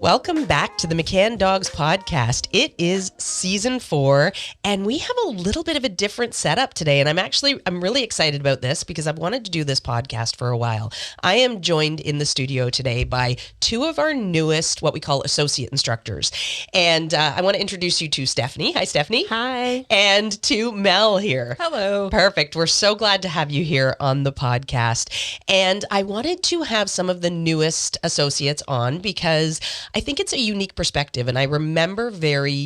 Welcome back to the McCannDogs podcast. It is season 4, and we have a little bit of a different setup today. And I'm really excited about this because I've wanted to do this podcast for a while. I am joined in the studio today by two of our newest, what we call associate instructors. And I want to introduce you to Stephanie. Hi, Stephanie. Hi. And to Mel here. Hello. Perfect. We're so glad to have you here on the podcast. And I wanted to have some of the newest associates on because I think it's a unique perspective. And I remember very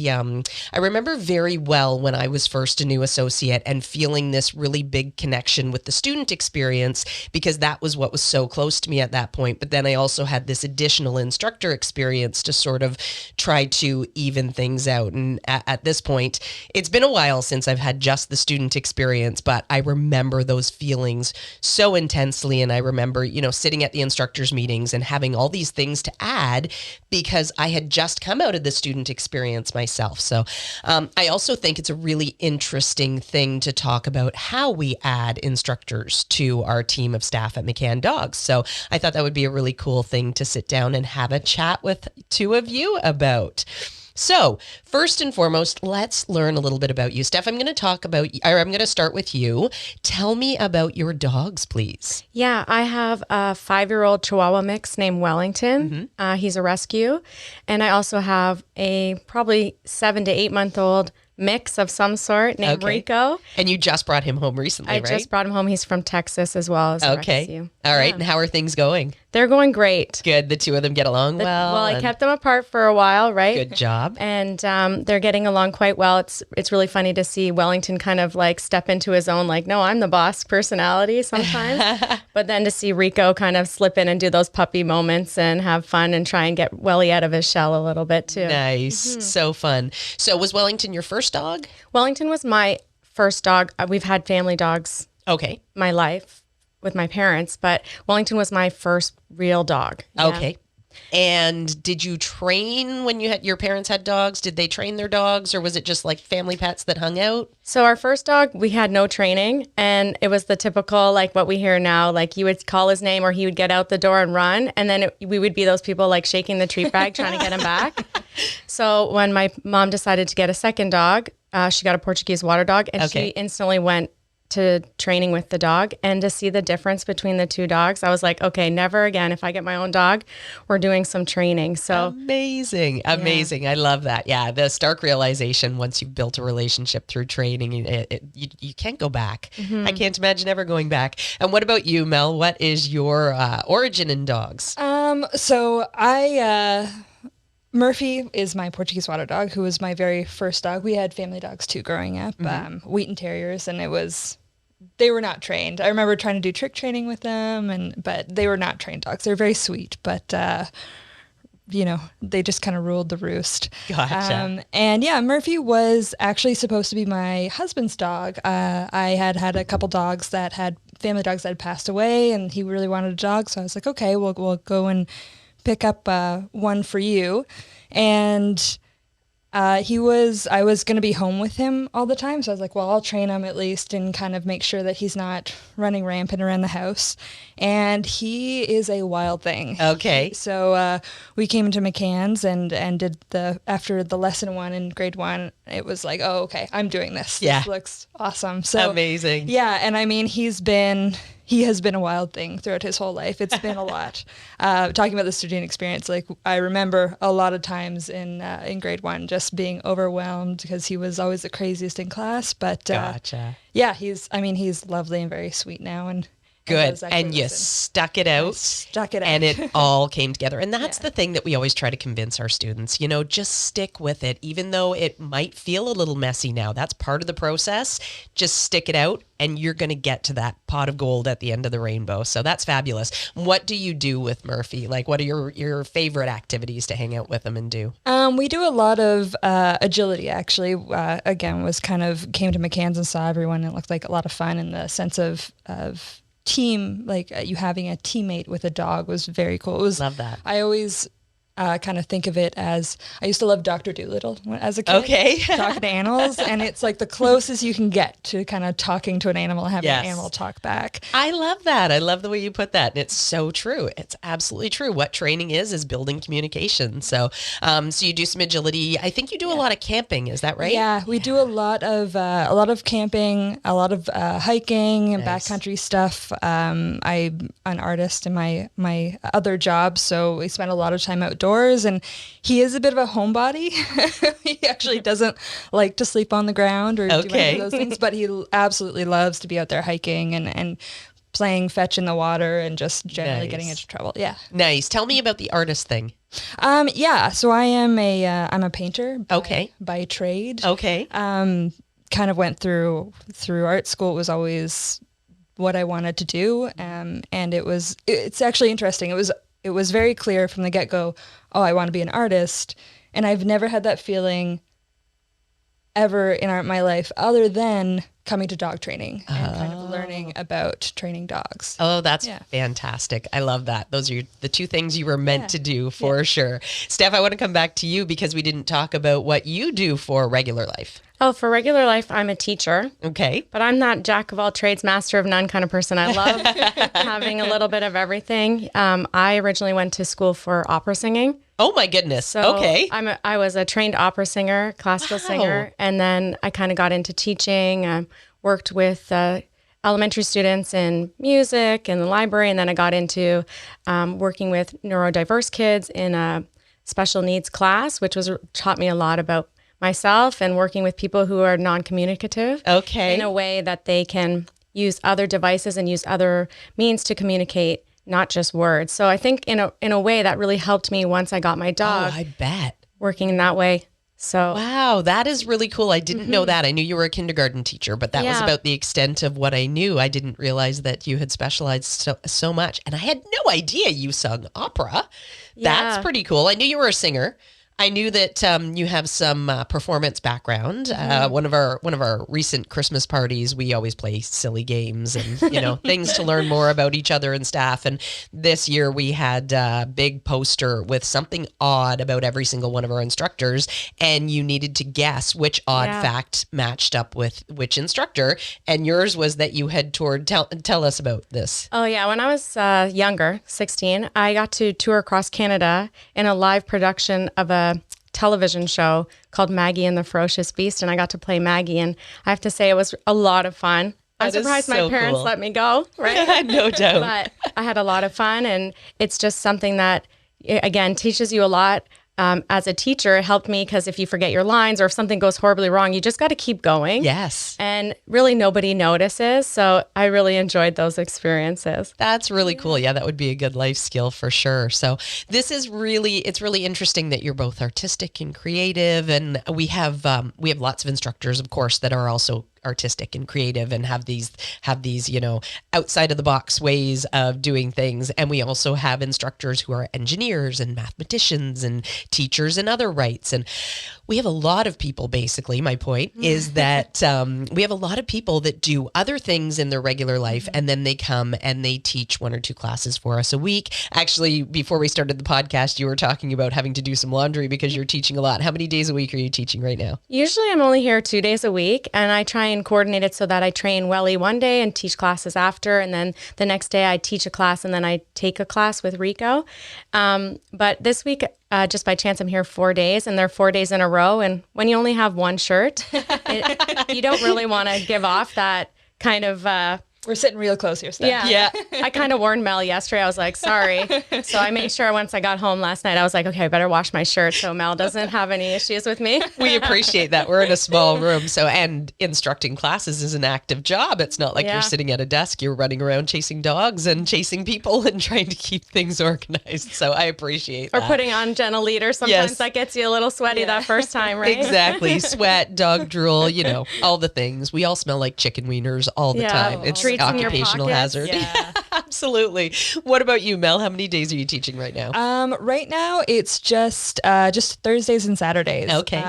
well when I was first a new associate and feeling this really big connection with the student experience because that was what was so close to me at that point. But then I also had this additional instructor experience to sort of try to even things out. And at this point, it's been a while since I've had just the student experience, but I remember those feelings so intensely. And I remember, sitting at the instructors meetings and having all these things to add because I had just come out of the student experience myself. So I also think it's a really interesting thing to talk about how we add instructors to our team of staff at McCannDogs. So I thought that would be a really cool thing to sit down and have a chat with two of you about. So first and foremost, let's learn a little bit about you. Steph, I'm going to start with you. Tell me about your dogs, please. Yeah, I have a 5-year-old Chihuahua mix named Wellington. He's a rescue. And I also have a probably 7 to 8 month old mix of some sort named Rico. And you just brought him home recently, right? I just brought him home. He's from Texas as well as a rescue. All right. And how are things going? They're going great. Good. The two of them get along well. Well, I kept them apart for a while, right? Good job. And they're getting along quite well. It's really funny to see Wellington kind of like step into his own, like, no, I'm the boss personality sometimes. But then to see Rico kind of slip in and do those puppy moments and have fun and try and get Welly out of his shell a little bit too. Nice. So fun. So was Wellington your first dog? Wellington was my first dog. We've had family dogs. My life with my parents, but Wellington was my first real dog. Yeah. Okay. And did you train when your parents had dogs? Did they train their dogs or was it just like family pets that hung out? So our first dog, we had no training and it was the typical, like what we hear now, like you would call his name or he would get out the door and run. And then we would be those people like shaking the treat bag, trying to get him back. So when my mom decided to get a second dog, she got a Portuguese water dog and she instantly went to training with the dog. And to see the difference between the two dogs, I was like, okay, never again. If I get my own dog, we're doing some training. So amazing. Yeah. I love that. Yeah. The stark realization once you've built a relationship through training, you can't go back. I can't imagine ever going back. And what about you, Mel? What is your origin in dogs? Murphy is my Portuguese water dog, who was my very first dog. We had family dogs too growing up, Wheaton Terriers, and they were not trained. I remember trying to do trick training with them, but they were not trained dogs. They're very sweet, but they just kind of ruled the roost. Gotcha. Murphy was actually supposed to be my husband's dog. I had a couple dogs that had family dogs that had passed away, and he really wanted a dog, so I was like, okay, we'll go and pick up one for you. And I was going to be home with him all the time. So I was like, well, I'll train him at least and kind of make sure that he's not running rampant around the house. And he is a wild thing. Okay. So we came into McCann's and did after the lesson 1 in grade 1, it was like, oh, okay, I'm doing this. Yeah. This looks awesome. So amazing. Yeah. And I mean, he has been a wild thing throughout his whole life. It's been a lot. Talking about the student experience, like I remember a lot of times in grade 1 just being overwhelmed because he was always the craziest in class. But gotcha. Yeah, he's lovely and very sweet now. And good. And you stuck it out. And it all came together. And that's the thing that we always try to convince our students, just stick with it. Even though it might feel a little messy now, that's part of the process. Just stick it out and you're going to get to that pot of gold at the end of the rainbow. So that's fabulous. What do you do with Murphy? Like, what are your favorite activities to hang out with him and do? We do a lot of agility, actually. Again, came to McCann's and saw everyone. It looked like a lot of fun in the sense of team, like you having a teammate with a dog was very cool. Love that. I always kind of think of it as, I used to love Dr. Dolittle as a kid. Okay. Talking to animals, and it's like the closest you can get to kind of talking to an animal and having Yes. an animal talk back. I love that. I love the way you put that. And it's so true. It's absolutely true. What training is building communication. So, so you do some agility. I think you do a lot of camping. Is that right? Yeah, we do a lot of camping, a lot of hiking and Nice. backcountry stuff. I'm an artist in my other job, so we spend a lot of time outdoors. And he is a bit of a homebody. He actually doesn't like to sleep on the ground or do any Okay. of those things, but he absolutely loves to be out there hiking and playing fetch in the water and just generally getting Nice. into trouble. Yeah. Nice. Tell me about the artist thing. Yeah. So I'm a painter Okay. by trade. Okay. Kind of went through art school. It was always what I wanted to do, and it's actually interesting. It was very clear from the get-go, oh, I want to be an artist, and I've never had that feeling ever in my life other than coming to dog training and kind of learning about training dogs. Oh, that's Yeah. fantastic. I love that. Those are the two things you were meant to do for sure. Steph, I want to come back to you because we didn't talk about what you do for regular life. Oh, for regular life, I'm a teacher, Okay. but I'm not jack of all trades, master of none kind of person. I love having a little bit of everything. I originally went to school for opera singing. Oh my goodness. So Okay. I was a trained opera singer, classical singer, and then I kind of got into teaching, worked with elementary students in music and the library, and then I got into working with neurodiverse kids in a special needs class, which taught me a lot about myself and working with people who are non-communicative Okay. in a way that they can use other devices and use other means to communicate, not just words. So I think in a way that really helped me once I got my Oh, dog I bet. working in that way. So Wow, that is really cool. I didn't know that. I knew you were a kindergarten teacher, but that was Yeah. about the extent of what I knew. I didn't realize that you had specialized so much. And I had no idea you sung opera. That's Yeah. pretty cool. I knew you were a singer. I knew that you have some performance background. One of our recent Christmas parties, we always play silly games and things to learn more about each other and staff. And this year we had a big poster with something odd about every single one of our instructors, and you needed to guess which odd Yeah. fact matched up with which instructor. And yours was that you had toured. Tell us about this. Oh, yeah. When I was younger, 16, I got to tour across Canada in a live production of a television show called Maggie and the Ferocious Beast, and I got to play Maggie, and I have to say it was a lot of fun. I'm That is surprised so my parents cool. let me go, right? No doubt. But I had a lot of fun, and it's just something that, again, teaches you a lot. As a teacher, it helped me because if you forget your lines or if something goes horribly wrong, you just got to keep going. Yes. And really nobody notices. So I really enjoyed those experiences. That's really cool. Yeah, that would be a good life skill for sure. So it's really interesting that you're both artistic and creative, and we have lots of instructors, of course, that are also artistic and creative and have these outside of the box ways of doing things. And we also have instructors who are engineers and mathematicians and teachers in other rights. And we have a lot of people, basically, my point is that we have a lot of people that do other things in their regular life, and then they come and they teach 1 or 2 classes for us a week. Actually, before we started the podcast, you were talking about having to do some laundry because you're teaching a lot. How many days a week are you teaching right now? Usually I'm only here 2 days a week, and I try and coordinate it so that I train Welly one day and teach classes after, and then the next day I teach a class and then I take a class with Rico. But this week, just by chance, I'm here 4 days, and they're 4 days in a row. And when you only have one shirt, you don't really want to give off that kind of We're sitting real close here, Steph. Yeah. I kind of warned Mel yesterday. I was like, sorry. So I made sure once I got home last night, I was like, okay, I better wash my shirt so Mel doesn't have any issues with me. We appreciate that. We're in a small room. So, and instructing classes is an active job. It's not like Yeah. you're sitting at a desk. You're running around chasing dogs and chasing people and trying to keep things organized. So I appreciate Or that. putting on gentle leader. Sometimes Yes. that gets you a little sweaty that first time, right? Exactly. Sweat, dog drool, all the things. We all smell like chicken wieners all the Yeah. time. It's Treats in your occupational pockets. hazard. Yeah. Absolutely. What about you, Mel? How many days are you teaching right now? Right now it's just Thursdays and Saturdays. Okay.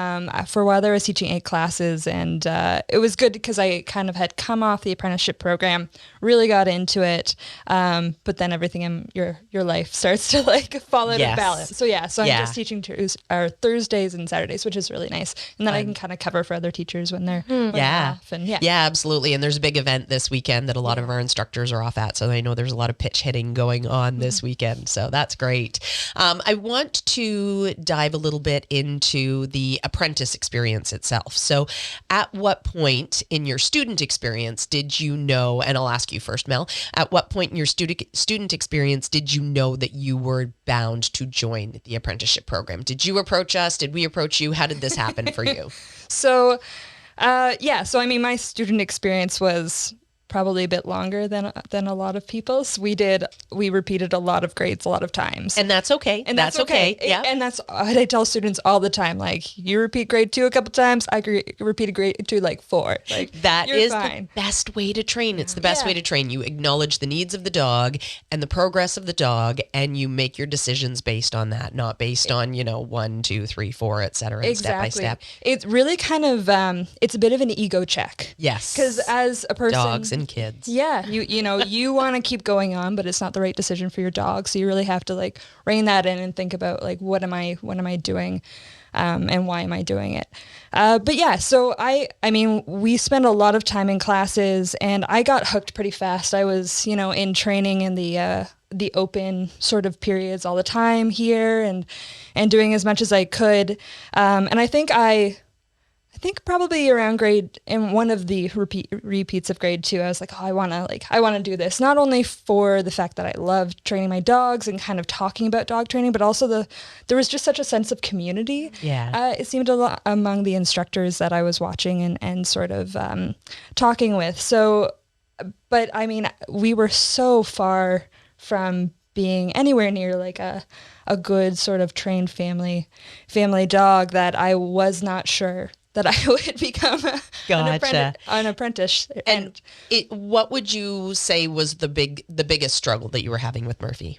For a while there, I was teaching 8 classes, and it was good because I kind of had come off the apprenticeship program, really got into it, but then everything in your life starts to like fall out of balance. So I'm just teaching Thursdays and Saturdays, which is really nice, and then I can kind of cover for other teachers when they're off. And yeah, absolutely. And there's a big event this weekend that a lot of our instructors are off at, so I know there's a lot of pitch hitting going on this weekend. So that's great. I want to dive a little bit into the apprentice experience itself. So at what point in your student experience did you know, and I'll ask you first, Mel, at what point in your student experience did you know that you were bound to join the apprenticeship program? Did you approach us? Did we approach you? How did this happen for you? So I mean, my student experience was probably a bit longer than a lot of people's. We repeated a lot of grades a lot of times. And that's okay. And that's okay. Yeah. And that's what I tell students all the time. Like, you repeat grade 2 a couple times, I repeated grade 2 like 4. Like, that is fine. The best way to train. It's the best way to train. You acknowledge the needs of the dog and the progress of the dog, and you make your decisions based on that, not based on, 1, 2, 3, 4, et cetera, and step by step. It's really kind of, it's a bit of an ego check. Yes. Because as a person... Dogs and kids. Yeah. You want to keep going on, but it's not the right decision for your dog. So you really have to like rein that in and think about like, what am I doing? And why am I doing it? But yeah, so I mean, we spend a lot of time in classes, and I got hooked pretty fast. I was, in training in the open sort of periods all the time here, and doing as much as I could. And I think probably around in one of the repeats of grade 2, I was like, oh, I want to do this. Not only for the fact that I love training my dogs and kind of talking about dog training, but also there was just such a sense of community. Yeah. It seemed a lot among the instructors that I was watching and sort of talking with. So, but I mean, we were so far from being anywhere near like a good sort of trained family dog that I was not sure that I would become an apprentice. And what would you say was the biggest struggle that you were having with Murphy?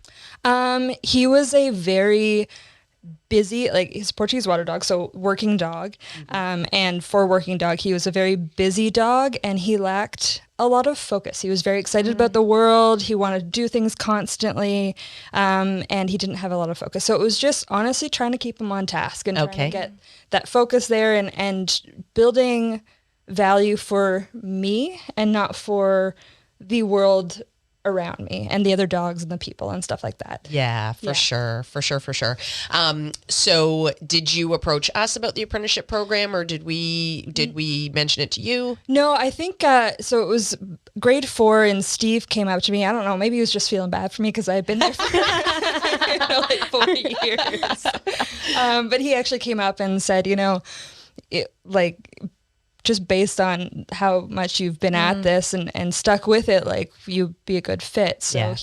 He was a very busy, like, he's a Portuguese water dog, so working dog. And for working dog, he was a very busy dog, and he lacked a lot of focus. He was very excited about the world. He wanted to do things constantly, and he didn't have a lot of focus. So it was just honestly trying to keep him on task and trying to get that focus there, and building value for me and not for the world around me and the other dogs and the people and stuff like that. Yeah, for sure. So did you approach us about the apprenticeship program, or did we mention it to you? No, I think, so it was grade 4 and Steve came up to me. I don't know, maybe he was just feeling bad for me because I had been there for like 4 years. But he actually came up and said, just based on how much you've been at this and stuck with it, like, you'd be a good fit. So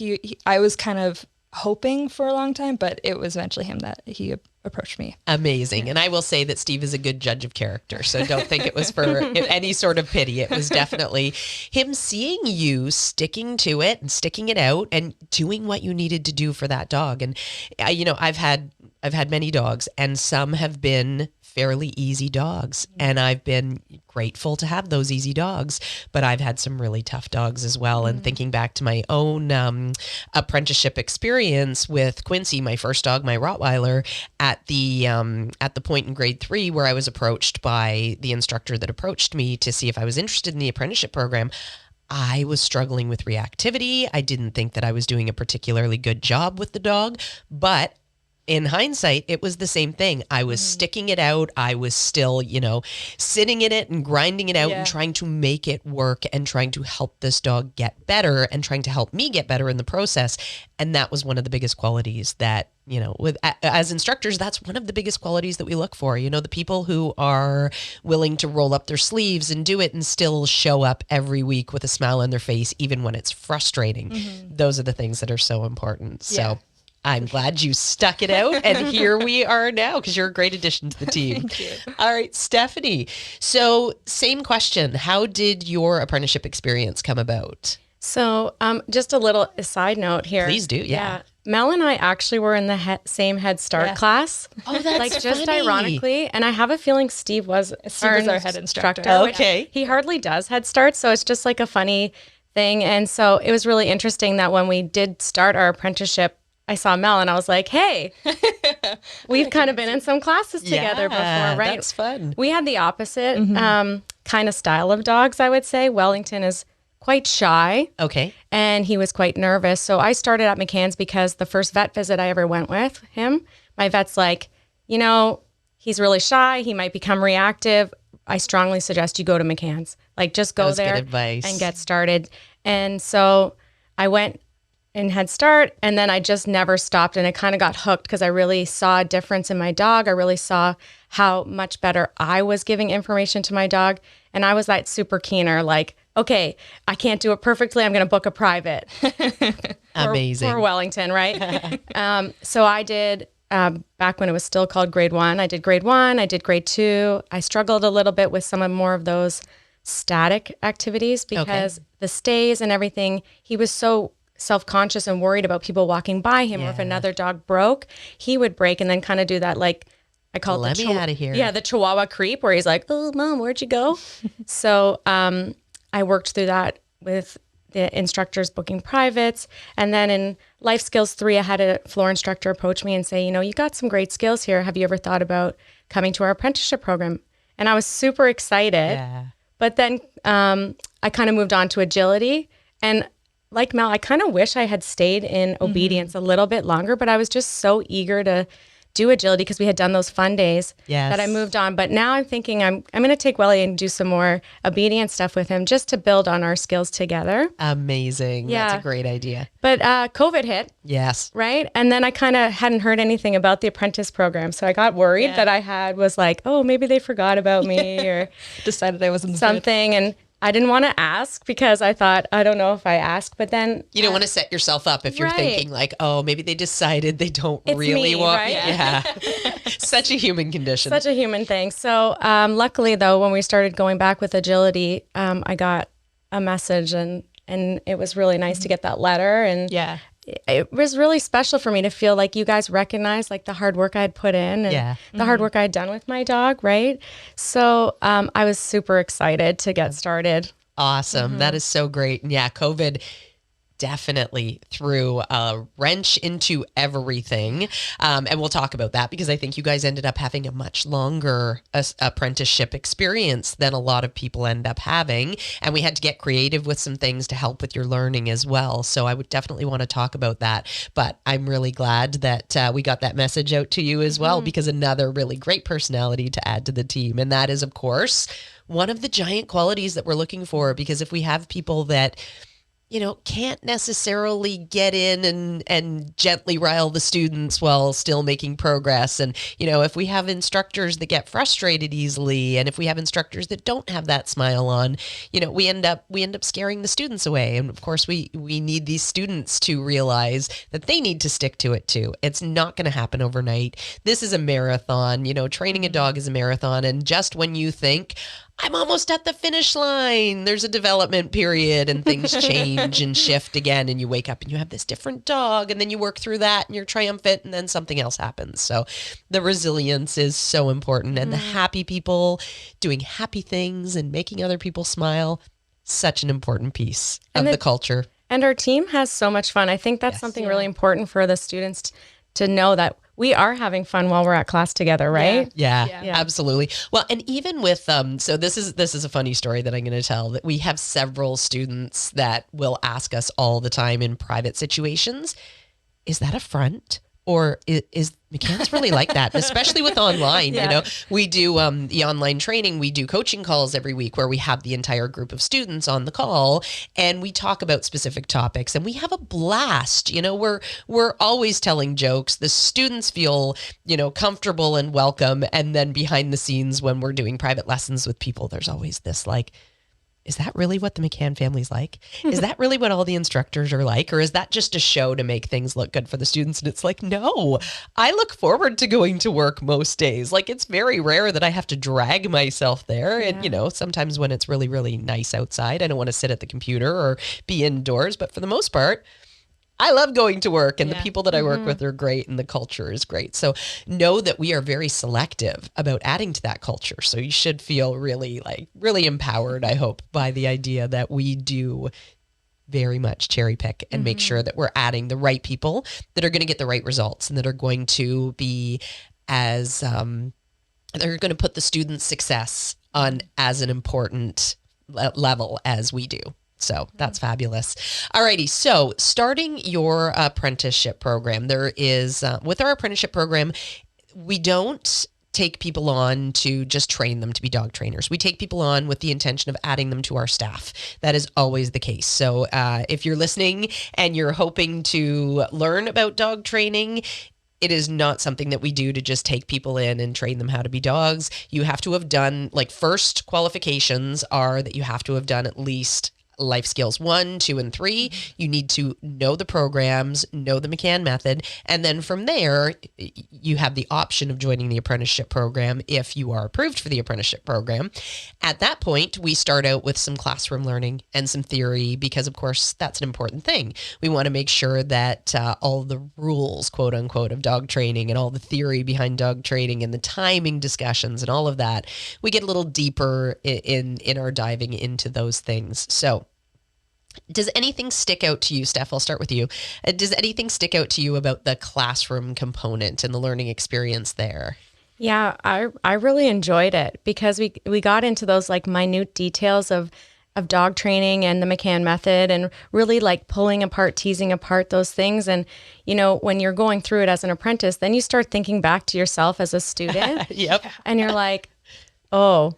I was kind of hoping for a long time, but it was eventually him that he approached me. Amazing. And I will say that Steve is a good judge of character. So don't think it was for any sort of pity. It was definitely him seeing you sticking to it and sticking it out and doing what you needed to do for that dog. And I've had many dogs, and some have been fairly easy dogs, and I've been grateful to have those easy dogs, but I've had some really tough dogs as well. And thinking back to my own apprenticeship experience with Quincy, my first dog, my Rottweiler, at the point in grade 3 where I was approached by the instructor that approached me to see if I was interested in the apprenticeship program, I was struggling with reactivity. I didn't think that I was doing a particularly good job with the dog, but in hindsight, it was the same thing. I was sticking it out. I was still, sitting in it and grinding it out and trying to make it work and trying to help this dog get better and trying to help me get better in the process. And that was one of the biggest qualities that, as instructors, that's one of the biggest qualities that we look for. The people who are willing to roll up their sleeves and do it and still show up every week with a smile on their face, even when it's frustrating. Those are the things that are so important. So I'm glad you stuck it out, and here we are now because you're a great addition to the team. Thank you. All right, Stephanie. So same question. How did your apprenticeship experience come about? So, just a little side note here. Please do, yeah. Mel and I actually were in the same Head Start class. Oh, that's like just funny. ironically, and I have a feeling Steve was our head instructor. Okay. He hardly does Head Start, so it's just like a funny thing. And so it was really interesting that when we did start our apprenticeship, I saw Mel and I was like, hey, we've kind of been in some classes together before, right? That's fun. We had the opposite kind of style of dogs, I would say. Wellington is quite shy. Okay. And he was quite nervous. So I started at McCann's because the first vet visit I ever went with him, my vet's like, he's really shy. He might become reactive. I strongly suggest you go to McCann's. Like, just go there good advice. and get started. And so I went in Head Start, and then I just never stopped. And I kind of got hooked because I really saw a difference in my dog. I really saw how much better I was giving information to my dog. And I was that super keener, like, okay, I can't do it perfectly. I'm going to book a private. Amazing. For Wellington, right? So I did, back when it was still called grade 1, I did grade 1, I did grade 2. I struggled a little bit with some of more of those static activities because the stays and everything, he was so self-conscious and worried about people walking by him, or if another dog broke, he would break and then kind of do that, like, I call it Let me out of here. Yeah, the Chihuahua creep, where he's like, oh, Mom, where'd you go? So I worked through that with the instructors booking privates. And then in Life Skills 3, I had a floor instructor approach me and say, you got some great skills here. Have you ever thought about coming to our apprenticeship program? And I was super excited. Yeah. But then I kind of moved on to agility. And like Mel, I kind of wish I had stayed in obedience a little bit longer, but I was just so eager to do agility because we had done those fun days that I moved on. But now I'm thinking I'm going to take Welly and do some more obedience stuff with him just to build on our skills together. Amazing. Yeah. That's a great idea. But COVID hit. Yes. Right. And then I kind of hadn't heard anything about the apprentice program. So I got worried that I was like, oh, maybe they forgot about me or decided I wasn't something. And I didn't want to ask because I thought, I don't know if I ask, but then you don't want to set yourself up if you're thinking like, oh, maybe they decided they don't it's really me, want. Right? Yeah. Such a human condition. Such a human thing. So luckily, though, when we started going back with agility, I got a message and it was really nice to get that letter. And it was really special for me to feel like you guys recognized like the hard work I had put in and the hard work I had done with my dog, right? So I was super excited to get started. Awesome. That is so great. And yeah, COVID definitely threw a wrench into everything. And we'll talk about that because I think you guys ended up having a much longer apprenticeship experience than a lot of people end up having. And we had to get creative with some things to help with your learning as well. So I would definitely want to talk about that. But I'm really glad that we got that message out to you as well, because another really great personality to add to the team. And that is, of course, one of the giant qualities that we're looking for, because if we have people that can't necessarily get in and gently rile the students while still making progress. And, if we have instructors that get frustrated easily, and if we have instructors that don't have that smile on, we end up scaring the students away. And of course, we need these students to realize that they need to stick to it too. It's not going to happen overnight. This is a marathon. Training a dog is a marathon. And just when you think, I'm almost at the finish line, there's a development period and things change and shift again, and you wake up and you have this different dog, and then you work through that and you're triumphant, and then something else happens. So the resilience is so important, and the happy people doing happy things and making other people smile, such an important piece of the culture. And our team has so much fun. I think that's something really important for the students to know, that we are having fun while we're at class together, right? Yeah, absolutely. Well, and even with, so this is a funny story that I'm going to tell, that we have several students that will ask us all the time in private situations, is that a front? Or is McCann's really like that? And especially with online, we do the online training. We do coaching calls every week where we have the entire group of students on the call, and we talk about specific topics, and we have a blast. We're always telling jokes. The students feel, comfortable and welcome. And then behind the scenes, when we're doing private lessons with people, there's always this like, is that really what the McCann family's like? Is that really what all the instructors are like? Or is that just a show to make things look good for the students? And it's like, no, I look forward to going to work most days. Like, it's very rare that I have to drag myself there. Yeah. And, you know, sometimes when it's really, really nice outside, I don't want to sit at the computer or be indoors. But for the most part, I love going to work, and the people that I work with are great, and the culture is great. So know that we are very selective about adding to that culture. So you should feel really empowered, I hope, by the idea that we do very much cherry pick and make sure that we're adding the right people that are going to get the right results and that are going to be they're going to put the student's success on as an important level as we do. So that's fabulous. Alrighty. So starting your apprenticeship program, there is, with our apprenticeship program, we don't take people on to just train them to be dog trainers. We take people on with the intention of adding them to our staff. That is always the case. So if you're listening and you're hoping to learn about dog training, it is not something that we do to just take people in and train them how to be dogs. You have to have done, like, first qualifications are that you have to have done at least life skills 1, 2, and 3. You need to know the programs, know the McCann method. And then from there, you have the option of joining the apprenticeship program if you are approved for the apprenticeship program. At that point, we start out with some classroom learning and some theory because, of course, that's an important thing. We want to make sure that all the rules, quote unquote, of dog training and all the theory behind dog training and the timing discussions and all of that, we get a little deeper in our diving into those things. So does anything stick out to you, Steph? I'll start with you. Does anything stick out to you about the classroom component and the learning experience there? Yeah, I really enjoyed it because we got into those like minute details of dog training and the McCann method and really like pulling apart, teasing apart those things. And, you know, when you're going through it as an apprentice, then you start thinking back to yourself as a student. Yep. And you're like, oh,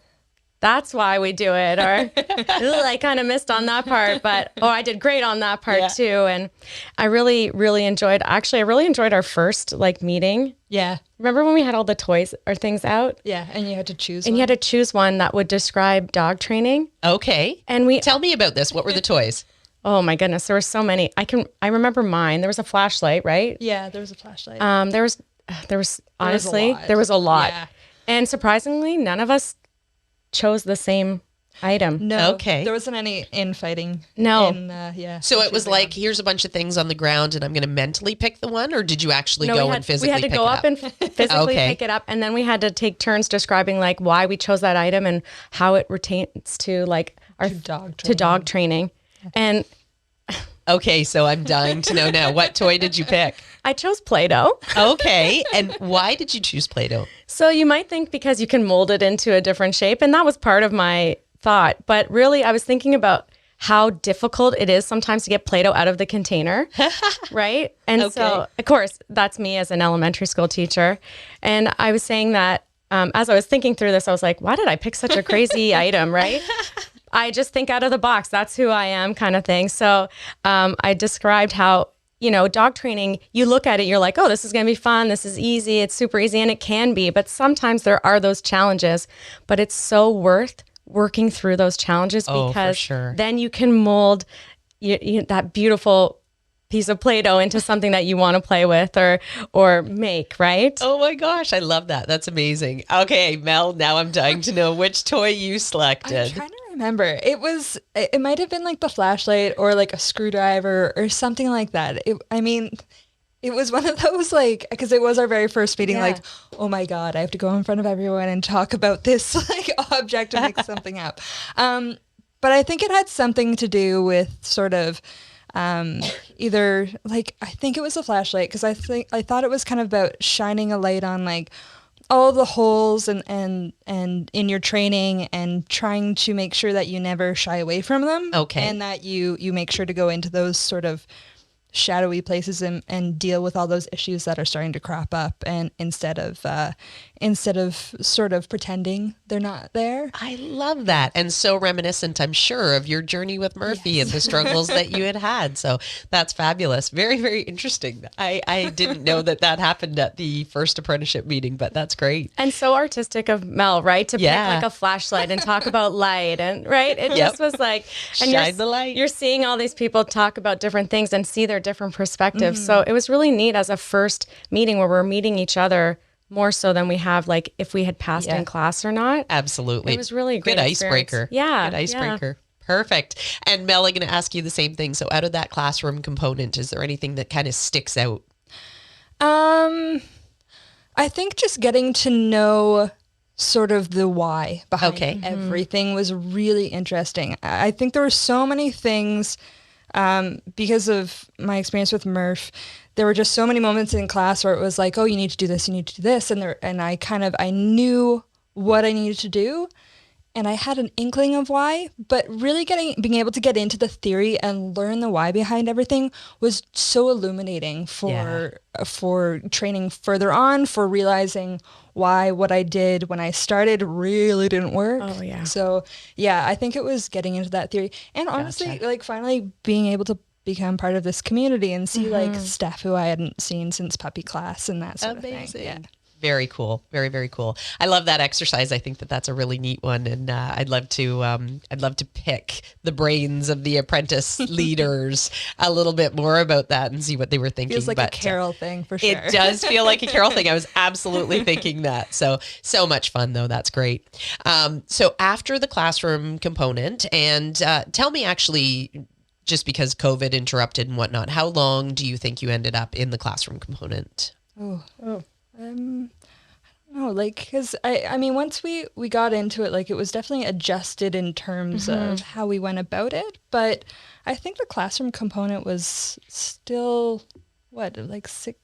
that's why we do it. Or I kind of missed on that part, but I did great on that part too. And I really, really enjoyed our first like meeting. Yeah. Remember when we had all the toys or things out? Yeah. And you had to choose And one. you had to choose one that would describe dog training. Okay. And tell me about this. What were the toys? Oh my goodness, there were so many. I remember mine. There was a flashlight, right? Yeah, there was a flashlight. There was honestly, there was a lot. Yeah. And surprisingly, none of us chose the same item. No. Okay. There wasn't any infighting. No. So it was like, here's a bunch of things on the ground and I'm going to mentally pick the one, or did you actually go and physically pick it up? We had to go up and physically pick it up, and then we had to take turns describing like why we chose that item and how it pertains to like our dog training. And okay, so I'm dying to know now. What toy did you pick? I chose Play-Doh. Okay, and why did you choose Play-Doh? So you might think because you can mold it into a different shape, and that was part of my thought. But really, I was thinking about how difficult it is sometimes to get Play-Doh out of the container, right? And so, of course, that's me as an elementary school teacher. And I was saying that as I was thinking through this, I was like, why did I pick such a crazy item, right? I just think out of the box. That's who I am, kind of thing. So I described how, you know, dog training, you look at it, you're like, oh, this is going to be fun. This is easy. It's super easy. And it can be. But sometimes there are those challenges. But it's so worth working through those challenges because then you can mold that beautiful piece of Play-Doh into something that you want to play with or make, right? Oh my gosh, I love that. That's amazing. Okay, Mel, now I'm dying to know which toy you selected. I'm trying to remember. It might have been like the flashlight or like a screwdriver or something like that. It was one of those, like, because it was our very first meeting, like, oh my God, I have to go in front of everyone and talk about this like object and make something up. But I think it had something to do with sort of either like, I think it was a flashlight, because I thought it was kind of about shining a light on like all the holes and in your training and trying to make sure that you never shy away from them. Okay. And that you make sure to go into those sort of shadowy places and deal with all those issues that are starting to crop up, and instead of instead of sort of pretending they're not there. I love that. And so reminiscent, I'm sure, of your journey with Murphy and the struggles that you had had. So that's fabulous. Very, very interesting. I didn't know that happened at the first apprenticeship meeting, but that's great. And so artistic of Mel, right? To pick like a flashlight and talk about light and right. It just was like, and shine the light. You're seeing all these people talk about different things and see their different perspectives. So it was really neat as a first meeting where we're meeting each other more so than we have like if we had passed in class or not. Absolutely. It was really a great good experience. Icebreaker. Yeah. Good icebreaker. Yeah. Perfect. And Mel, I'm going to ask you the same thing. So out of that classroom component, is there anything that kind of sticks out? I think just getting to know sort of the why behind everything was really interesting. I think there were so many things because of my experience with Murph. There were just so many moments in class where it was like, oh, you need to do this, you need to do this. And I knew what I needed to do. And I had an inkling of why, but really being able to get into the theory and learn the why behind everything was so illuminating for training further on, for realizing why what I did when I started really didn't work. Oh, yeah. So, yeah, I think it was getting into that theory. And honestly, like finally being able to become part of this community and see like staff who I hadn't seen since puppy class and that sort of thing. Yeah. Very cool. Very, very cool. I love that exercise. I think that's a really neat one. And I'd love to pick the brains of the apprentice leaders a little bit more about that and see what they were thinking. Feels like a Carol thing for sure. It does feel like a Carol thing. I was absolutely thinking that. So much fun though. That's great. So after the classroom component, and tell me actually, just because COVID interrupted and whatnot, how long do you think you ended up in the classroom component? I don't know, like, because I mean, once we got into it, like, it was definitely adjusted in terms of how we went about it. But I think the classroom component was still, like 6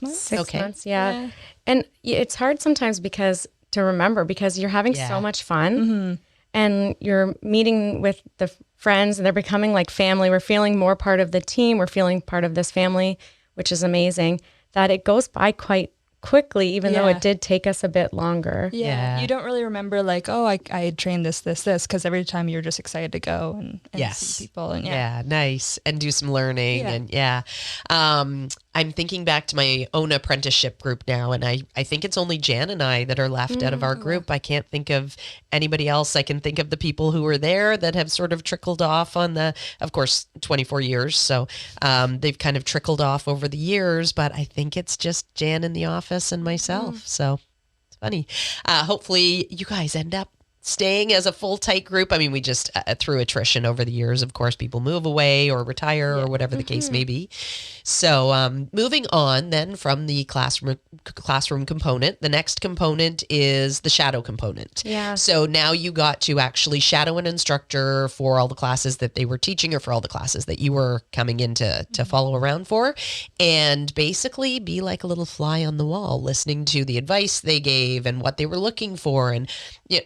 months? 6 months, yeah. And it's hard sometimes to remember because you're having so much fun and you're meeting with the friends and they're becoming like family. We're feeling more part of the team. We're feeling part of this family, which is amazing, that it goes by quite quickly, even though it did take us a bit longer. Yeah. You don't really remember like, oh, I trained this, because every time you're just excited to go and see people. And nice. And do some learning. And I'm thinking back to my own apprenticeship group now, and I think it's only Jan and I that are left out of our group. I can't think of anybody else. I can think of the people who were there that have sort of trickled off of course, 24 years. So they've kind of trickled off over the years, but I think it's just Jan in the office and myself. So it's funny. Hopefully you guys end up staying as a full tight group. I mean, we just through attrition over the years, of course, people move away or retire or whatever the case may be. So moving on then from the classroom component, the next component is the shadow component. Yeah. So now you got to actually shadow an instructor for all the classes that they were teaching or for all the classes that you were coming in to follow around for, and basically be like a little fly on the wall, listening to the advice they gave and what they were looking for. And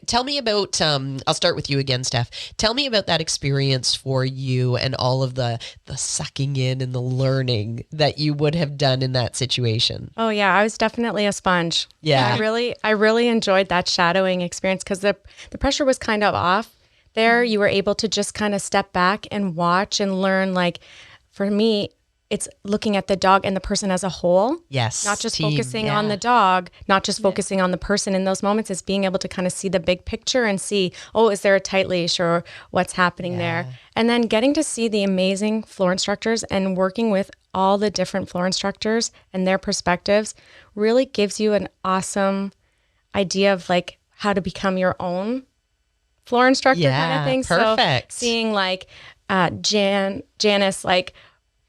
tell me about, I'll start with you again, Steph. Tell me about that experience for you and all of the sucking in and the learning that you would have done in that situation. Oh yeah, I was definitely a sponge. Yeah. I really enjoyed that shadowing experience because the pressure was kind of off there. You were able to just kind of step back and watch and learn. Like for me, it's looking at the dog and the person as a whole. Yes. Not just focusing on the dog, not just focusing on the person in those moments. It's being able to kind of see the big picture and see, oh, is there a tight leash or what's happening there? And then getting to see the amazing floor instructors and working with all the different floor instructors and their perspectives really gives you an awesome idea of like how to become your own floor instructor kind of thing. Perfect. So seeing like Janice, like,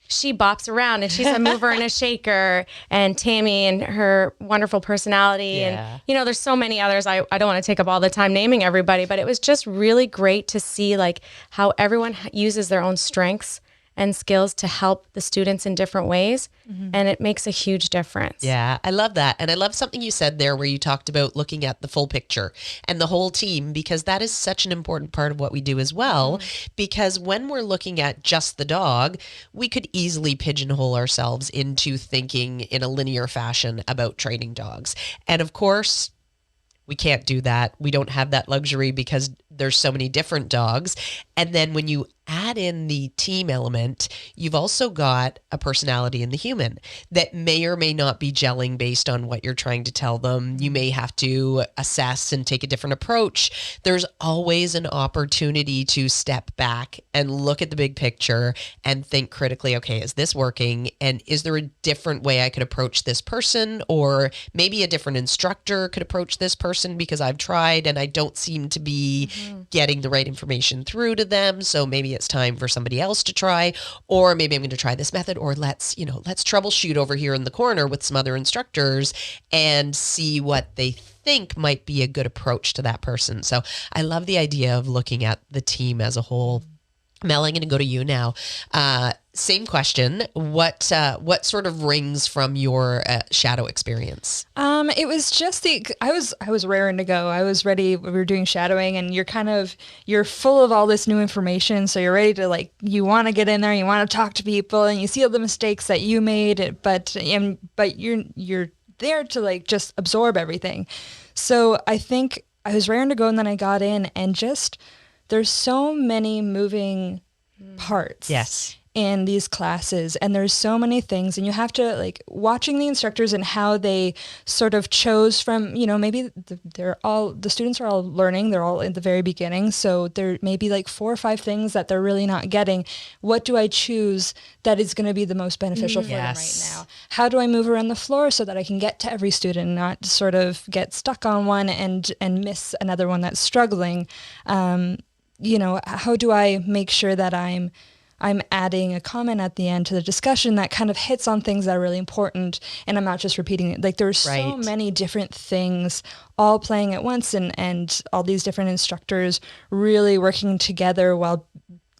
she bops around and she's a mover and a shaker, and Tammy and her wonderful personality. And, there's so many others. I don't want to take up all the time naming everybody, but it was just really great to see like how everyone uses their own strengths and skills to help the students in different ways. And it makes a huge difference. Yeah, I love that. And I love something you said there where you talked about looking at the full picture and the whole team, because that is such an important part of what we do as well. Because when we're looking at just the dog, we could easily pigeonhole ourselves into thinking in a linear fashion about training dogs. And of course, we can't do that. We don't have that luxury because there's so many different dogs. And then when you add in the team element, you've also got a personality in the human that may or may not be gelling based on what you're trying to tell them. You may have to assess and take a different approach. There's always an opportunity to step back and look at the big picture and think critically, okay, is this working? And is there a different way I could approach this person? Or maybe a different instructor could approach this person because I've tried and I don't seem to be getting the right information through to them. So maybe it's time for somebody else to try, or maybe I'm going to try this method, or let's troubleshoot over here in the corner with some other instructors and see what they think might be a good approach to that person. So I love the idea of looking at the team as a whole. Mel, I'm going to go to you now. Same question. What sort of rings from your shadow experience? It was just I was raring to go. I was ready. We were doing shadowing, and you're full of all this new information. So you're ready to you want to get in there, you want to talk to people, and you see all the mistakes that you made, but you're there to just absorb everything. So I think I was raring to go, and then I got in, and just there's so many moving parts. Yes. In these classes, and there's so many things, and you have to watching the instructors and how they sort of chose from, maybe the students are all learning, they're all in the very beginning, so there may be 4 or 5 things that they're really not getting. What do I choose that is going to be the most beneficial for them right now? How do I move around the floor so that I can get to every student and not sort of get stuck on one and miss another one that's struggling? How do I make sure that I'm adding a comment at the end to the discussion that kind of hits on things that are really important, and I'm not just repeating it. There's so many different things all playing at once, and all these different instructors really working together while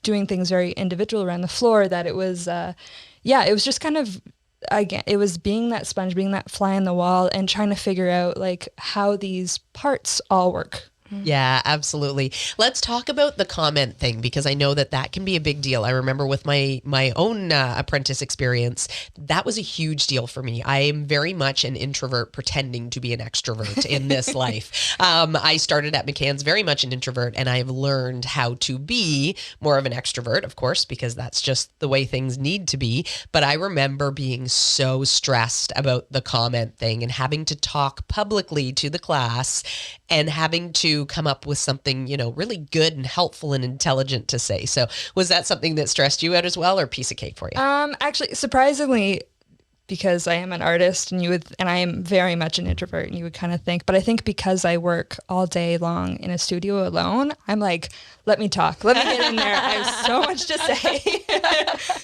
doing things very individual around the floor, that it was, it was just kind of, again, it was being that sponge, being that fly on the wall, and trying to figure out how these parts all work. Yeah, absolutely. Let's talk about the comment thing, because I know that can be a big deal. I remember with my own apprentice experience, that was a huge deal for me. I am very much an introvert pretending to be an extrovert in this life. I started at McCann's very much an introvert, and I've learned how to be more of an extrovert, of course, because that's just the way things need to be. But I remember being so stressed about the comment thing and having to talk publicly to the class and having to come up with something, really good and helpful and intelligent to say. So was that something that stressed you out as well, or piece of cake for you? Actually, surprisingly, because I am an artist and I am very much an introvert, and you would kind of think, but I think because I work all day long in a studio alone, I'm let me talk. Let me get in there. I have so much to say.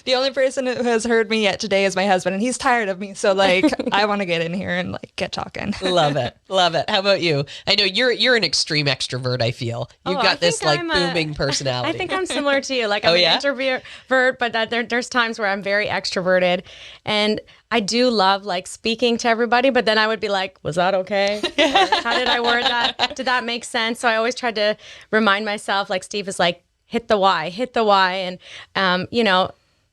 The only person who has heard me yet today is my husband, and he's tired of me. So I want to get in here and get talking. Love it. Love it. How about you? I know you're an extreme extrovert, I feel. You've got this booming personality. I think I'm similar to you. I'm an introvert, but there's times where I'm very extroverted, and I do love speaking to everybody, but then I would be was that okay? Or, how did I word that? Did that make sense? So I always tried to remind myself, Steve is hit the why. And,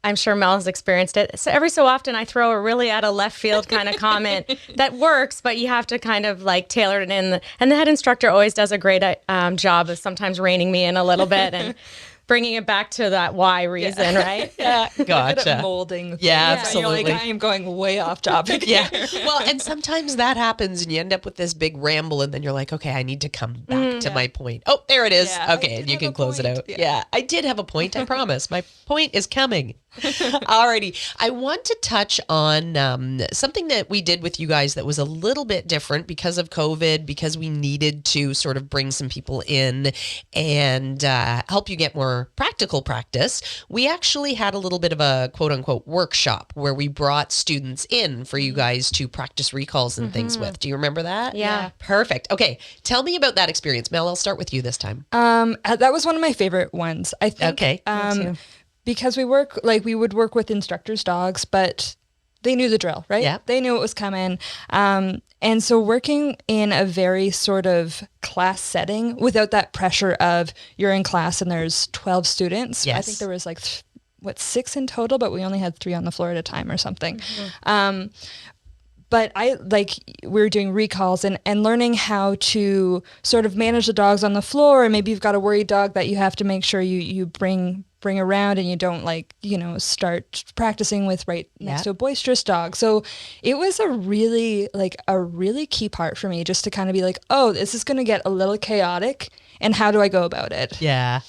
I'm sure Mel has experienced it. So every so often I throw a really out of left field kind of comment that works, but you have to kind of tailor it in. And the head instructor always does a great job of sometimes reining me in a little bit and bringing it back to that why reason, right? Yeah, gotcha. Good at molding. Yeah, absolutely. I am going way off topic. Yeah. Well, and sometimes that happens, and you end up with this big ramble, and then you're like, okay, I need to come back to my point. Oh, there it is. Yeah, okay, and you can close it out. Yeah. Yeah, I did have a point. I promise. My point is coming. Alrighty. I want to touch on something that we did with you guys that was a little bit different because of COVID, because we needed to sort of bring some people in and help you get more practical practice. We actually had a little bit of a quote unquote workshop where we brought students in for you guys to practice recalls and things with. Do you remember that? Yeah. Perfect. Okay. Tell me about that experience. Mel, I'll start with you this time. That was one of my favorite ones, I think. Okay. Me too. Because we would work with instructors' dogs, but they knew the drill, right? Yeah. They knew what was coming. And so working in a very sort of class setting without that pressure of you're in class and there's 12 students. Yes. I think there was 6 in total, but we only had 3 on the floor at a time or something. But we were doing recalls and learning how to sort of manage the dogs on the floor, and maybe you've got a worried dog that you have to make sure you bring around, and you don't start practicing with right next to a boisterous dog. So it was a really key part for me, just to kind of be like, oh, this is going to get a little chaotic, and how do I go about it? Yeah.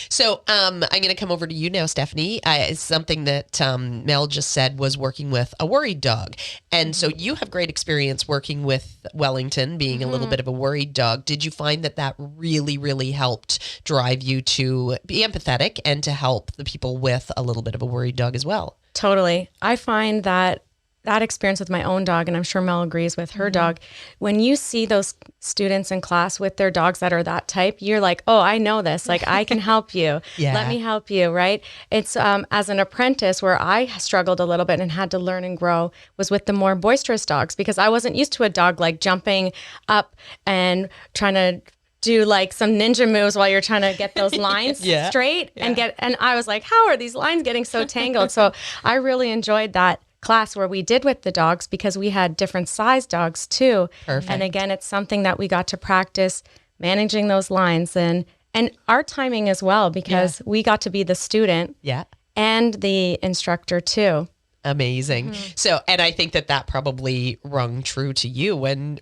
So I'm going to come over to you now, Stephanie. It's something that Mel just said was working with a worried dog. And so you have great experience working with Wellington, being a little bit of a worried dog. Did you find that really, really helped drive you to be empathetic and to help the people with a little bit of a worried dog as well? Totally. I find that experience with my own dog, and I'm sure Mel agrees with her dog, when you see those students in class with their dogs that are that type, you're like, oh, I know this. Like, I can help you. Let me help you, right? It's as an apprentice, where I struggled a little bit and had to learn and grow was with the more boisterous dogs, because I wasn't used to a dog like jumping up and trying to do like some ninja moves while you're trying to get those lines straight and I was like, how are these lines getting so tangled? So I really enjoyed that class where we did with the dogs, because we had different size dogs too. Perfect. And again, it's something that we got to practice managing those lines and our timing as well, because we got to be the student and the instructor too. Amazing. So, and I think that probably rung true to you when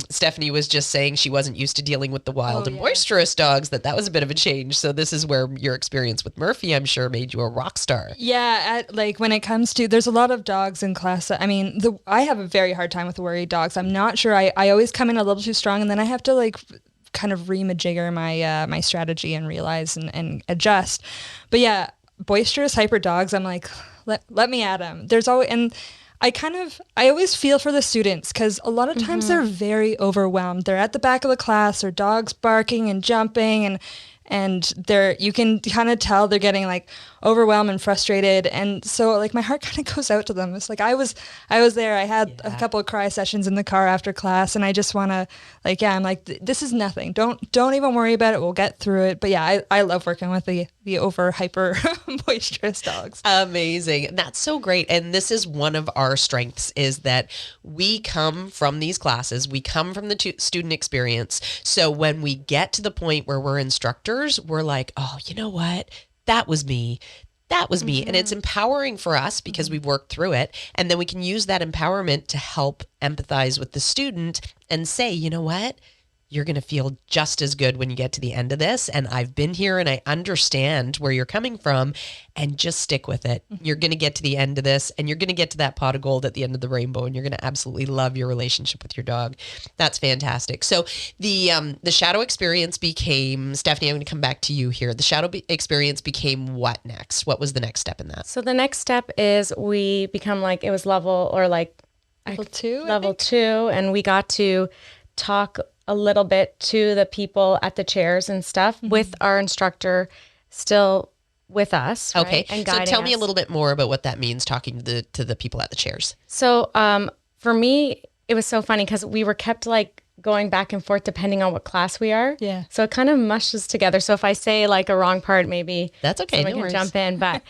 Stephanie was just saying she wasn't used to dealing with the wild and boisterous dogs, that was a bit of a change. So this is where your experience with Murphy, I'm sure, made you a rock star. Yeah. When it comes to, there's a lot of dogs in class. I have a very hard time with worried dogs. I'm not sure. I always come in a little too strong, and then I have to kind of remajigger my my strategy and realize and adjust. But yeah, boisterous hyper dogs, I'm like, let me at them. There's always, and I always feel for the students, because a lot of times they're very overwhelmed. They're at the back of the class, or dogs barking and jumping, and you can kind of tell they're getting overwhelmed and frustrated. And so my heart kind of goes out to them. It's like, I was there. I had a couple of cry sessions in the car after class, and I just want to I'm like, this is nothing. Don't even worry about it. We'll get through it. But yeah, I love working with the over hyper boisterous dogs. Amazing. That's so great. And this is one of our strengths, is that we come from these classes. We come from the student experience. So when we get to the point where we're instructors, we're like, oh, you know what? That was me. That was me. And it's empowering for us because we've worked through it. And then we can use that empowerment to help empathize with the student and say, you know what? You're going to feel just as good when you get to the end of this. And I've been here and I understand where you're coming from, and just stick with it. You're going to get to the end of this, and you're going to get to that pot of gold at the end of the rainbow, and you're going to absolutely love your relationship with your dog. That's fantastic. So the shadow experience became, Stephanie, I'm going to come back to you here. The shadow experience became what next? What was the next step in that? So the next step is we become it was level two, and we got to talk a little bit to the people at the chairs and stuff with our instructor still with us. Okay. Right? And so tell me a us. little bit more about what that means, talking to the people at the chairs. So for me, it was so funny because we were kept going back and forth depending on what class we are. Yeah. So it kind of mushes together. So if I say a wrong part, maybe that's okay. Someone can jump in. But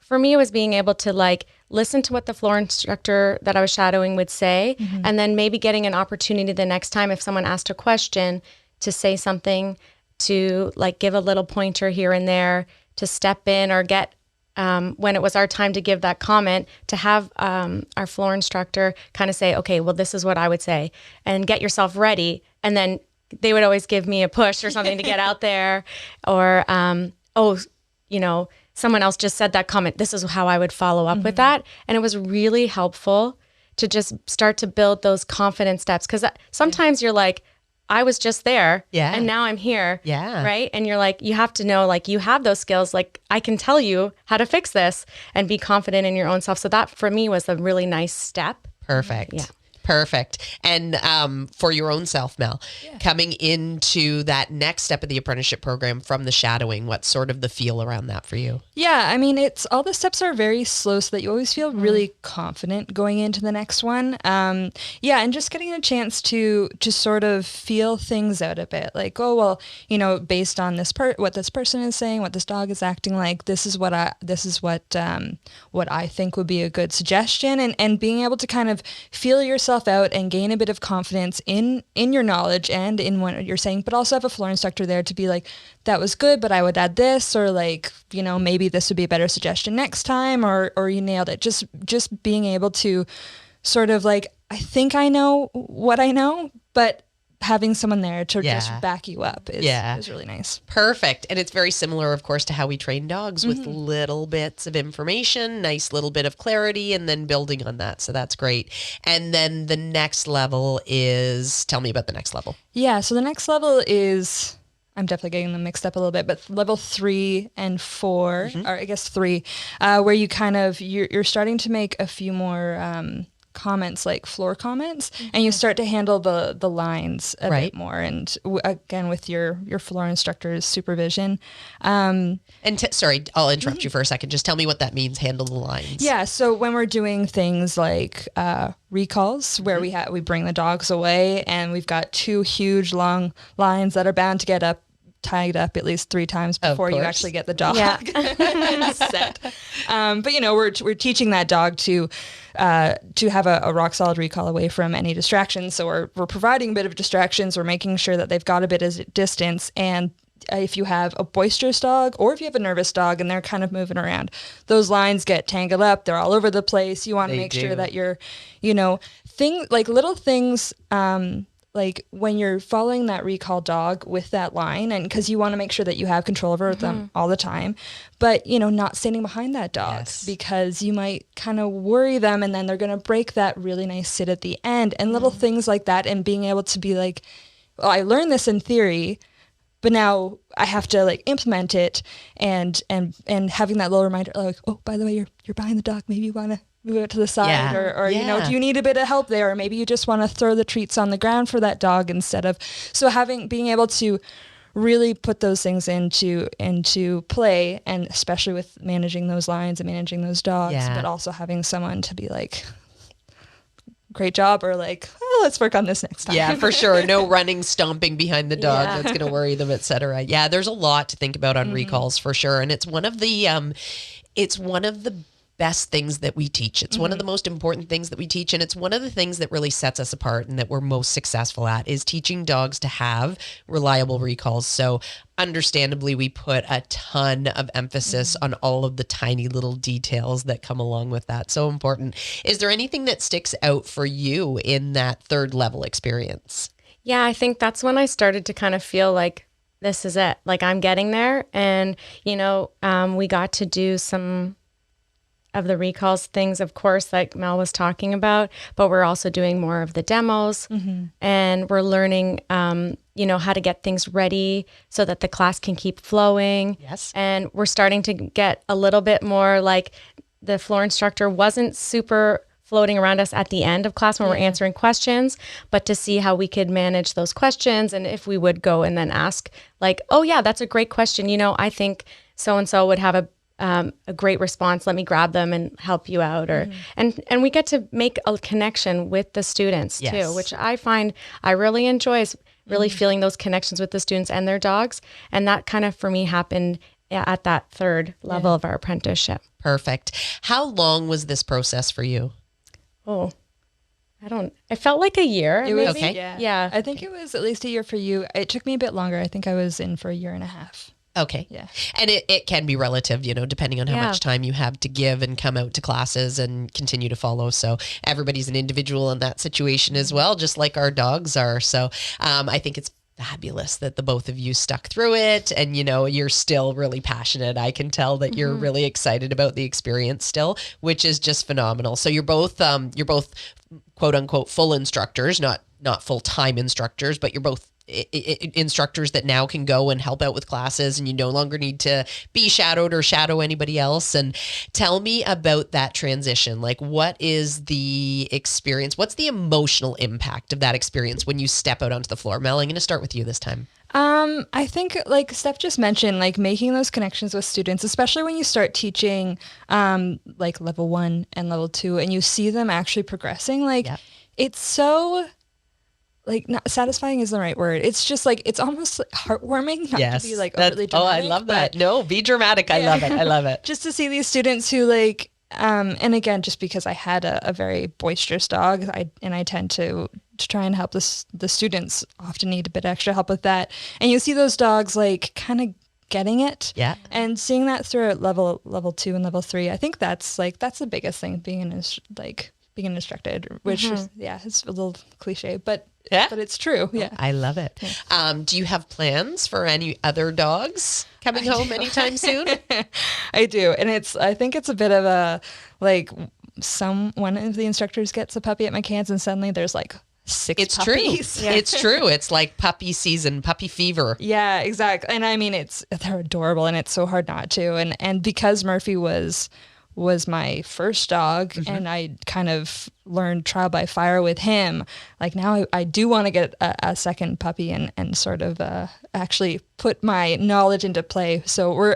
for me, it was being able to listen to what the floor instructor that I was shadowing would say, and then maybe getting an opportunity the next time if someone asked a question to say something, to give a little pointer here and there, to step in, or get when it was our time to give that comment, to have our floor instructor kind of say, okay, well, this is what I would say, and get yourself ready. And then they would always give me a push or something to get out there, or, someone else just said that comment. This is how I would follow up with that. And it was really helpful to just start to build those confident steps. Because sometimes you're like, I was just there and now I'm here. Yeah. Right. And you're like, you have to know, you have those skills. I can tell you how to fix this, and be confident in your own self. So that for me was a really nice step. Perfect. Yeah. Perfect. And for your own self, Mel, coming into that next step of the apprenticeship program from the shadowing, what's sort of the feel around that for you? Yeah, I mean, it's all the steps are very slow so that you always feel really confident going into the next one. Yeah, and just getting a chance to sort of feel things out a bit. Like, oh, well, you know, based on what this person is saying, what this dog is acting like, this is what I think would be a good suggestion, and being able to kind of feel yourself out and gain a bit of confidence in your knowledge and in what you're saying, but also have a floor instructor there to be like, that was good, but I would add this, or like, you know, maybe this would be a better suggestion next time, or you nailed it. Just being able to sort of like, I think I know what I know, but having someone there to just back you up is really nice. Perfect. And it's very similar, of course, to how we train dogs with little bits of information, nice little bit of clarity, and then building on that. So that's great. And then the next level is, tell me about the next level. Yeah. So the next level is, I'm definitely getting them mixed up a little bit, but level 3 and 4, or I guess 3, where you kind of, you're starting to make a few more comments, like floor comments, and you start to handle the lines a bit more, and again with your floor instructor's supervision. Sorry, I'll interrupt you for a second. Just tell me what that means, handle the lines. Yeah, so when we're doing things like recalls, where we bring the dogs away, and we've got 2 huge long lines that are bound to get tied up at least 3 times before you actually get the dog set. But you know, we're teaching that dog to have a rock solid recall away from any distractions. So we're providing a bit of distractions. We're making sure that they've got a bit of distance. And if you have a boisterous dog, or if you have a nervous dog and they're kind of moving around, those lines get tangled up. They're all over the place. You want to make sure that you're, you know, little things, like when you're following that recall dog with that line, and because you want to make sure that you have control over them all the time, but, you know, not standing behind that dog because you might kind of worry them, and then they're going to break that really nice sit at the end, and little things like that, and being able to be like, well, I learned this in theory, but now I have to like implement it, and having that little reminder, like, oh, by the way, you're behind the dog. Maybe you want to move it to the side, or you know, do you need a bit of help there? Or maybe you just want to throw the treats on the ground for that dog instead of, so being able to really put those things into play, and especially with managing those lines and managing those dogs, but also having someone to be like, great job, or like, oh, let's work on this next time. Yeah, for sure. No running, stomping behind the dog that's going to worry them, etc. Yeah, there's a lot to think about on recalls for sure, and it's one of the best things that we teach. It's one of the most important things that we teach, and it's one of the things that really sets us apart and that we're most successful at, is teaching dogs to have reliable recalls. So understandably, we put a ton of emphasis on all of the tiny little details that come along with that. So important. Is there anything that sticks out for you in that 3rd level experience? Yeah, I think that's when I started to kind of feel like this is it. Like, I'm getting there. And, you know, we got to do some of the recalls things, of course, like Mel was talking about, but we're also doing more of the demos, and we're learning, you know, how to get things ready so that the class can keep flowing. Yes. And we're starting to get a little bit more like, the floor instructor wasn't super floating around us at the end of class when we're answering questions, but to see how we could manage those questions. And if we would go and then ask like, oh yeah, that's a great question. You know, I think so-and-so would have a great response. Let me grab them and help you out. Or and we get to make a connection with the students too, which I find I really enjoy, is really feeling those connections with the students and their dogs. And that kind of for me happened at that 3rd level of our apprenticeship. Perfect. How long was this process for you? Oh, it felt like a year. It was, okay. Yeah. I think it was at least a year for you. It took me a bit longer. I think I was in for a year and a half. Okay. Yeah. And it can be relative, you know, depending on how much time you have to give and come out to classes and continue to follow. So everybody's an individual in that situation as well, just like our dogs are. So I think it's fabulous that the both of you stuck through it, and, you know, you're still really passionate. I can tell that you're really excited about the experience still, which is just phenomenal. So you're both quote unquote full instructors, not full-time instructors, but you're both instructors that now can go and help out with classes, and you no longer need to be shadowed or shadow anybody else. And tell me about that transition. Like, what is the experience? What's the emotional impact of that experience when you step out onto the floor? Mel, I'm going to start with you this time. I think like Steph just mentioned, like making those connections with students, especially when you start teaching like level 1 and level 2 and you see them actually progressing, like it's so like not satisfying is the right word. It's just like, it's almost like heartwarming, not to be like overly dramatic. Oh, I love that. No, be dramatic. I love it. I love it. Just to see these students who like, and again, just because I had a very boisterous dog, I tend to try and help the students often need a bit extra help with that. And you see those dogs like kind of getting it. Yeah. And seeing that through at level 2 and level 3, I think that's the biggest thing, being instructed, which is, it's a little cliche, but it's true. Yeah. I love it. Yeah. Do you have plans for any other dogs coming home anytime soon? I do. And I think it's a bit of a, like, one of the instructors gets a puppy at McCann's and suddenly there's like 6 puppies. True. Yeah. It's true. It's like puppy season, puppy fever. Yeah, exactly. And I mean, they're adorable and it's so hard not to. And because Murphy was my first dog and I kind of learned trial by fire with him, like now I do want to get a second puppy and sort of actually put my knowledge into play. So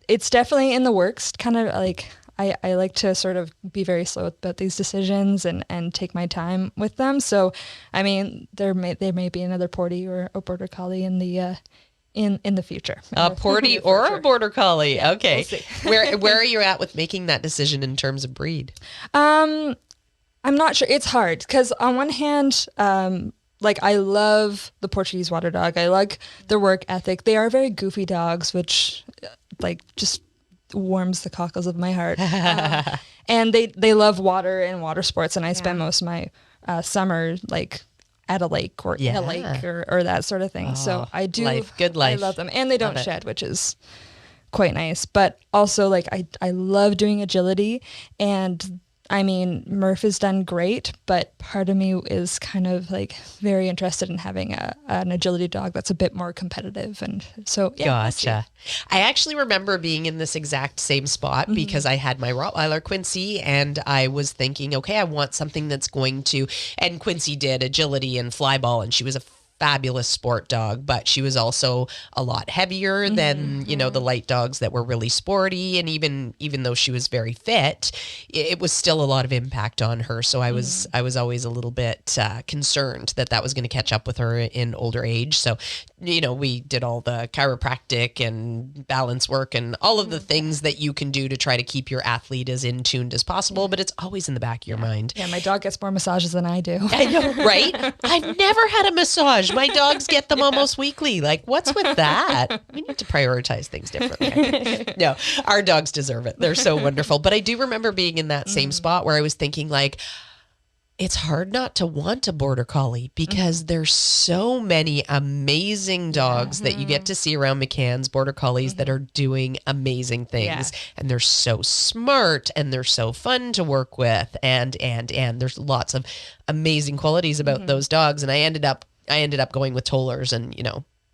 it's definitely in the works, kind of like I like to sort of be very slow about these decisions and take my time with them. So, I mean, there may be another Porty or a Border Collie in the in the future. A Porty or a Border Collie. Yeah, okay. We'll see. Where are you at with making that decision in terms of breed? I'm not sure. It's hard because on one hand, like I love the Portuguese water dog. I like their work ethic. They are very goofy dogs, which like just warms the cockles of my heart. And they love water and water sports. And I spend most of my summer like at a lake or in a lake or that sort of thing. Oh, so I do. Good life. I love them. And they don't shed, which is quite nice. But also like I love doing agility. And I mean, Murph has done great, but part of me is kind of like very interested in having an agility dog that's a bit more competitive. And so, yeah. Gotcha. I actually remember being in this exact same spot because I had my Rottweiler Quincy and I was thinking, okay, I want something that's going to, and Quincy did agility and fly ball, and she was a fabulous sport dog, but she was also a lot heavier than, the light dogs that were really sporty. And even though she was very fit, it was still a lot of impact on her. So I was always a little bit concerned that was going to catch up with her in older age. So, we did all the chiropractic and balance work and all of the things that you can do to try to keep your athlete as in tuned as possible, but it's always in the back of your mind. Yeah, my dog gets more massages than I do. I know, right? I've never had a massage. My dogs get them almost weekly. Like, what's with that? We need to prioritize things differently. No, our dogs deserve it. They're so wonderful. But I do remember being in that same spot where I was thinking, like, it's hard not to want a Border Collie because there's so many amazing dogs that you get to see around McCann's, Border Collies that are doing amazing things. And they're so smart and they're so fun to work with. And there's lots of amazing qualities about those dogs. And I ended up going with Tollers and,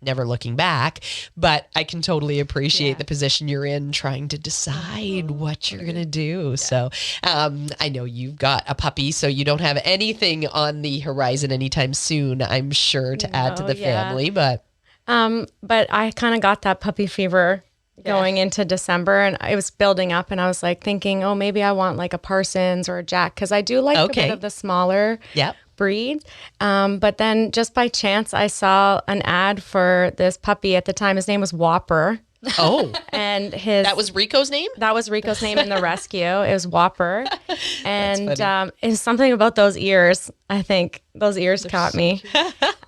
never looking back, but I can totally appreciate the position you're in trying to decide what you're going to do. Yeah. So I know you've got a puppy, so you don't have anything on the horizon anytime soon, I'm sure, to add to the family, but I kind of got that puppy fever going into December, and it was building up, and I was like thinking, oh, maybe I want like a Parsons or a Jack, because I do like a bit of the smaller breed. But then just by chance, I saw an ad for this puppy at the time. His name was Whopper. Oh. And that was Rico's name? That was Rico's name in the rescue. It was Whopper. And it was something about those ears. I think those ears caught me.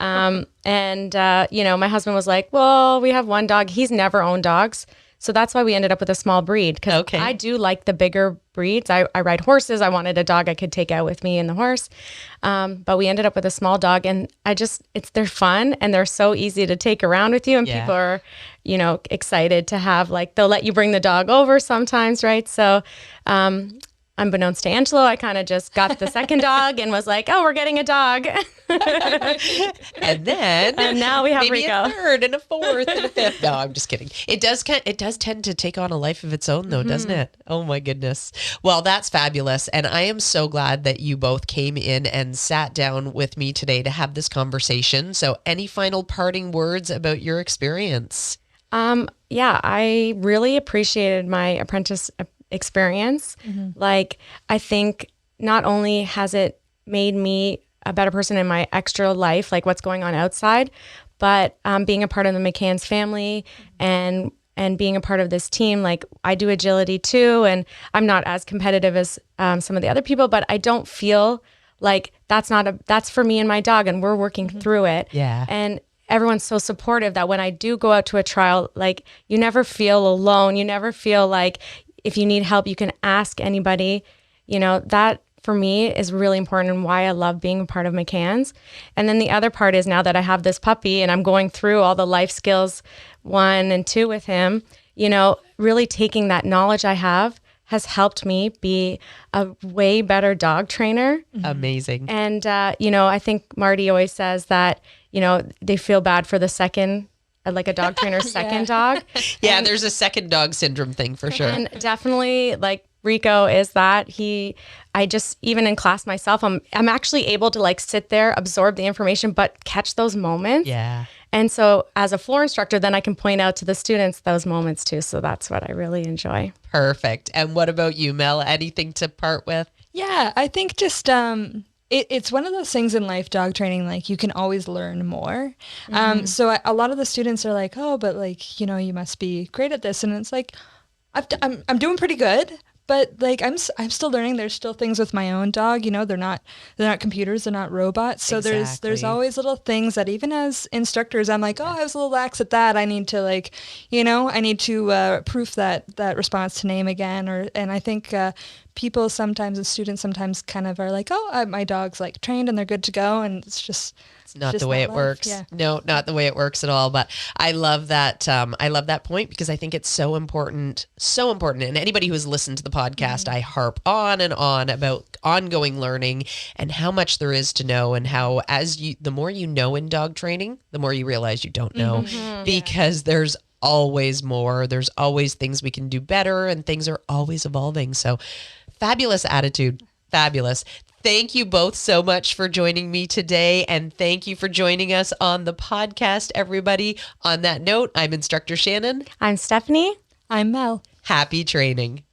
My husband was like, well, we have one dog. He's never owned dogs. So that's why we ended up with a small breed, because I do like the bigger breeds. I ride horses. I wanted a dog I could take out with me in the horse. But we ended up with a small dog, and they're fun and they're so easy to take around with you. And people are, excited to have, like, they'll let you bring the dog over sometimes. Right. So, unbeknownst to Angelo, I kind of just got the second dog and was like, oh, we're getting a dog. And then And now we have maybe Rico. a third and a fourth and a fifth. No, I'm just kidding. It does tend to take on a life of its own though, doesn't it? Oh my goodness. Well, that's fabulous. And I am so glad that you both came in and sat down with me today to have this conversation. So any final parting words about your experience? Yeah, I really appreciated my apprentice experience. Like, I think not only has it made me a better person in my extra life, like what's going on outside, but being a part of the McCann's family and being a part of this team, like I do agility too, and I'm not as competitive as some of the other people, but I don't feel like that's for me and my dog, and we're working through it. Yeah. And everyone's so supportive that when I do go out to a trial, like you never feel alone. You never feel like if you need help, you can ask anybody. You know, that for me is really important and why I love being a part of McCann's. And then the other part is now that I have this puppy and I'm going through all the life skills 1 and 2 with him, you know, really taking that knowledge I have has helped me be a way better dog trainer. Amazing. And, you know, I think Marty always says that, you know, they feel bad for the second, like a dog trainer's second dog. Yeah, And- there's a second dog syndrome thing for sure. And definitely like Rico is that I just, even in class myself, I'm actually able to like sit there, absorb the information, but catch those moments. Yeah. And so as a floor instructor, then I can point out to the students those moments too. So that's what I really enjoy. Perfect. And what about you, Mel? Anything to part with? Yeah, I think just it's one of those things in life, dog training, like you can always learn more. So a lot of the students are like, oh, but like, you know, you must be great at this. And it's like, I'm doing pretty good. But like I'm still learning. There's still things with my own dog. You know, they're not computers. They're not robots. So there's Exactly. always little things that even as instructors, I'm like, oh, I was a little lax at that. I need to like, you know, I need to proof that response to name again. And I think people sometimes and students sometimes kind of are like, oh, my dog's like trained and they're good to go, and it's just. It's not just the way not it life. works. Yeah. No, not the way it works at all. But I love that. I love that point because I think it's so important. So important. And anybody who has listened to the podcast, I harp on and on about ongoing learning and how much there is to know, and how the more you know in dog training, the more you realize you don't know, because there's always more. There's always things we can do better, and things are always evolving. So fabulous attitude. Fabulous. Thank you both so much for joining me today, and thank you for joining us on the podcast, everybody. On that note, I'm Instructor Shannon. I'm Stephanie. I'm Mel. Happy training.